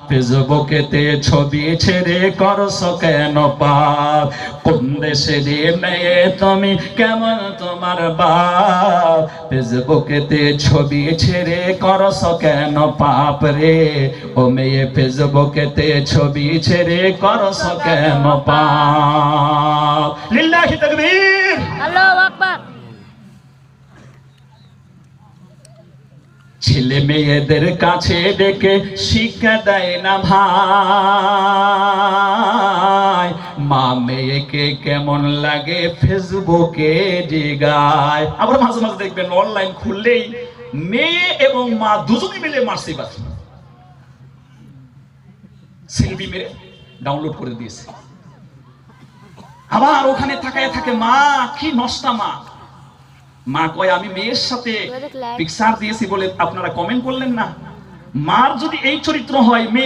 ফেসবুকেতে ছবি ছেড়ে করছো কেন পাপ? কোন দেশের মেয়ে তুমি, কেমন তোমার বাপ? ফেসবুকেতে ছবি ছেড়ে করছো কেন পাপ রে? ও মেয়ে ফেসবুকেতে ছবি ছেড়ে করছো কেন পাপ? লিল্লাহি তাকবীর, আল্লাহু আকবার। ছেলে মেয়েদের কাছে ডেকে শিক্ষা দেয় না ভাই, মা মেয়েকে কেমন লাগে ফেসবুকে জিগায়। আবার মাঝে মাঝে দেখবেন অনলাইন খুললেই মেয়ে এবং মা দুজনে মিলে মারছে, সেলফি মেরে ডাউনলোড করে দিয়েছে। আবার ওখানে তাকায় থাকে মা, কি নষ্টা মা। মা কয় আমি মেয়ের সাথে পিকচার দিয়েছি বলে আপনারা কমেন্ট করলেন না। মার যদি এই চরিত্র হয়, মেয়ে